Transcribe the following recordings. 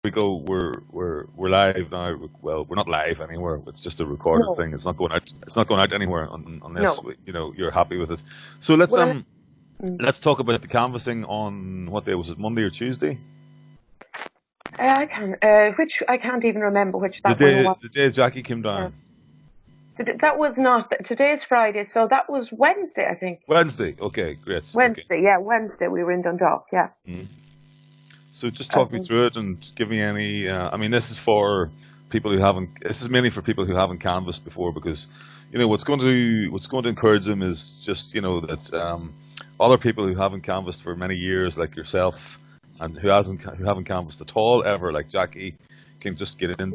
we go. We're live now. Well, we're not live anywhere. It's just a recorded thing. It's not going out. It's not going out anywhere unless you're happy with it. So let's talk about the canvassing on what day was it? Monday or Tuesday? I can't even remember which that one was. The day Jackie came down. That was not. Today's Friday, so that was Wednesday, I think. Wednesday. Okay, great. Wednesday, yeah, Wednesday. We were in Dundalk, yeah. Mm. So just talk me through it and give me any. I mean, this is for people who haven't. This is mainly for people who haven't canvassed before, because what's going to encourage them is just that other people who haven't canvassed for many years, like yourself, and who haven't canvassed at all ever, like Jackie, can just get in.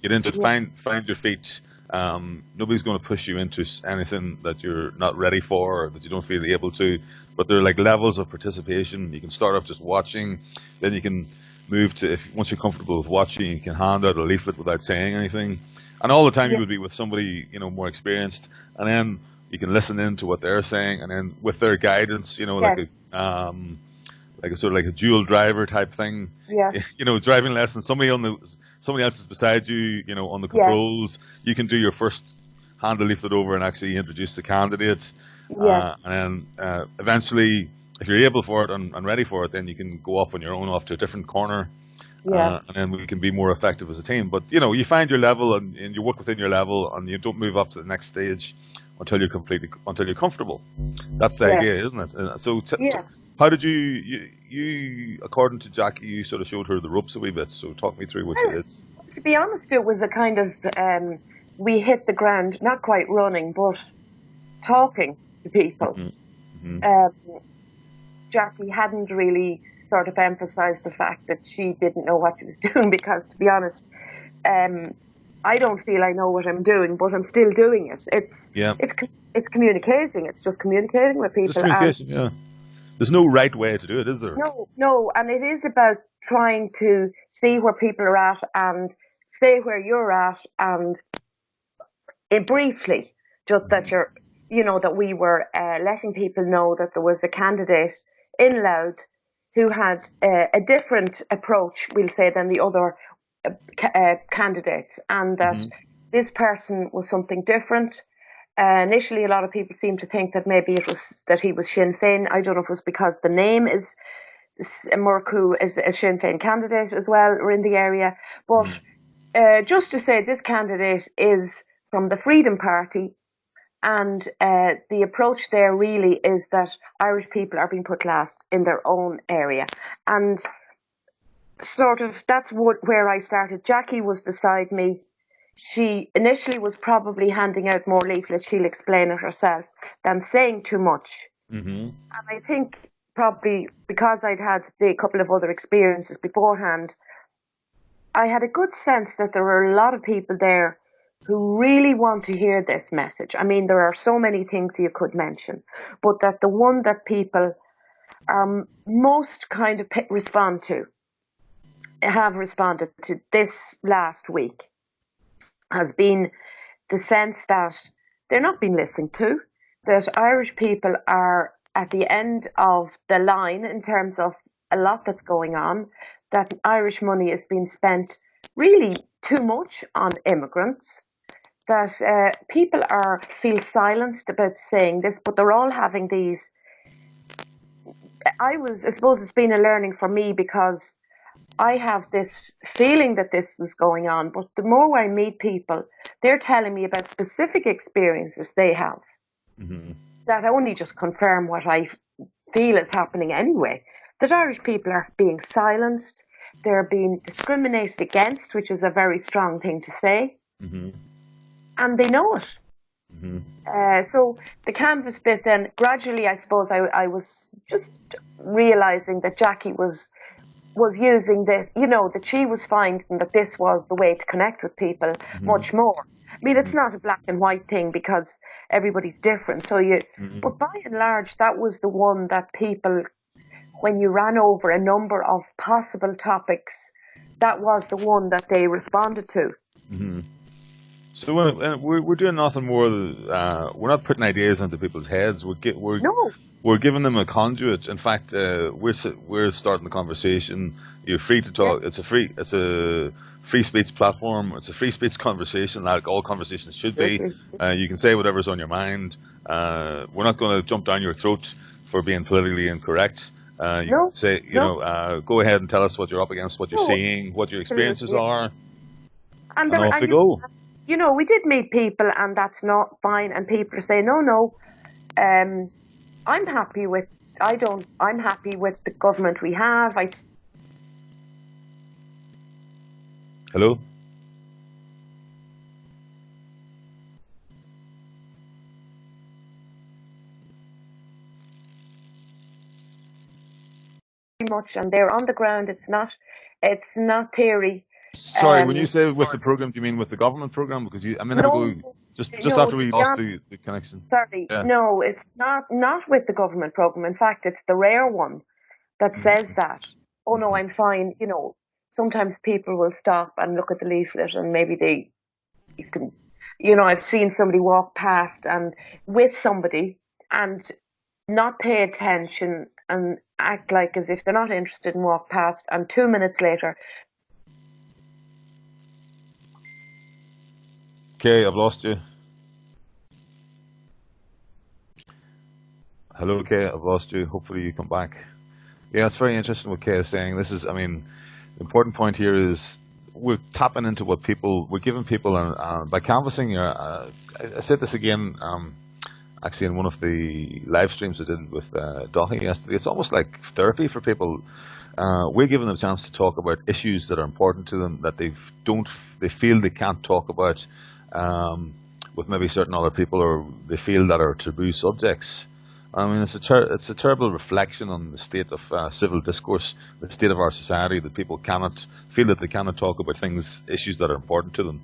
Get into it, find your feet. Nobody's going to push you into anything that you're not ready for or that you don't feel able to. But there are like levels of participation. You can start off just watching, then you can move to, once you're comfortable with watching, you can hand out a leaflet without saying anything. And all the time you would be with somebody, more experienced, and then you can listen in to what they're saying, and then with their guidance, like a sort of like a dual driver type thing. Yes. Driving lesson. Somebody else is beside you, on the controls. You can do your first, hand the leaflet over and actually introduce the candidate. And then eventually, if you're able for it and ready for it, then you can go off on your own, off to a different corner. And then we can be more effective as a team. But you find your level and you work within your level, and you don't move up to the next stage until you're comfortable. That's the idea, isn't it? So how did you, according to Jackie, you sort of showed her the ropes a wee bit. So talk me through what you did. To be honest, it was a kind of we hit the ground, not quite running, but talking to people. Jackie hadn't really sort of emphasised the fact that she didn't know what she was doing, because, to be honest, I don't feel I know what I'm doing, but I'm still doing it. It's communicating. It's just communicating with people. Just communication, There's no right way to do it, is there? No, and it is about trying to see where people are at and stay where you're at, and briefly, just that you're, that we were letting people know that there was a candidate in Louth who had a different approach, we'll say, than the other candidates, and that this person was something different. Initially, a lot of people seemed to think that maybe it was that he was Sinn Féin. I don't know if it was because the name is Murku is a Sinn Féin candidate as well, or in the area. But just to say, this candidate is from the Freedom Party, and the approach there really is that Irish people are being put last in their own area, and sort of that's where I started. Jackie was beside me. She initially was probably handing out more leaflets, she'll explain it herself, than saying too much. And I think probably because I'd had a couple of other experiences beforehand, I had a good sense that there were a lot of people there who really want to hear this message. I mean, there are so many things you could mention, but that the one that people are most kind of have responded to this last week, has been the sense that they're not being listened to, that Irish people are at the end of the line in terms of a lot that's going on, that Irish money is being spent really too much on immigrants, that people feel silenced about saying this, but they're all having these. I suppose it's been a learning for me, because I have this feeling that this is going on, but the more I meet people, they're telling me about specific experiences they have that only just confirm what I feel is happening anyway, that Irish people are being silenced, they're being discriminated against, which is a very strong thing to say, and they know it. So the canvas bit, then gradually, I suppose I was just realising that Jackie was using this, that she was finding that this was the way to connect with people much more. I mean, it's not a black and white thing, because everybody's different. So but by and large, that was the one that people, when you ran over a number of possible topics, that was the one that they responded to. So we're doing nothing more. We're not putting ideas into people's heads. No. We're giving them a conduit. In fact, we're starting the conversation. You're free to talk. Yeah. It's a free speech platform. It's a free speech conversation, like all conversations should be. You can say whatever's on your mind. We're not going to jump down your throat for being politically incorrect. You No. can say, go ahead and tell us what you're up against, what you're seeing, what your experiences are, and off we go. You know, we did meet people, and that's not fine. And people are saying, no. I'm happy with. I'm happy with the government we have. Hello. Much, and they're on the ground. It's not theory. Sorry, when you say with the program, do you mean with the government program? Because a minute ago, just after we lost the connection. Sorry, yeah. No, it's not with the government program. In fact, it's the rare one that says that. Oh no, I'm fine. You know, sometimes people will stop and look at the leaflet, and maybe you can. You know, I've seen somebody walk past and with somebody and not pay attention and act like as if they're not interested and walk past, and 2 minutes later. Okay, I've lost you. Hello, Kay, I've lost you. Hopefully you come back. Yeah, it's very interesting what Kay is saying. This is, the important point here is we're tapping into what we're giving people, by canvassing. I said this again, actually in one of the live streams I did with Daithí yesterday. It's almost like therapy for people. We're giving them a chance to talk about issues that are important to them, that they feel they can't talk about with maybe certain other people, or they feel that are taboo subjects. It's a terrible reflection on the state of civil discourse, the state of our society, that people feel that they cannot talk about issues that are important to them,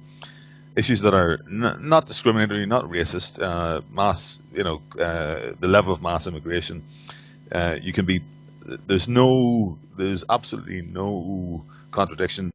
issues that are not discriminatory, not racist, the level of mass immigration. There's absolutely no contradiction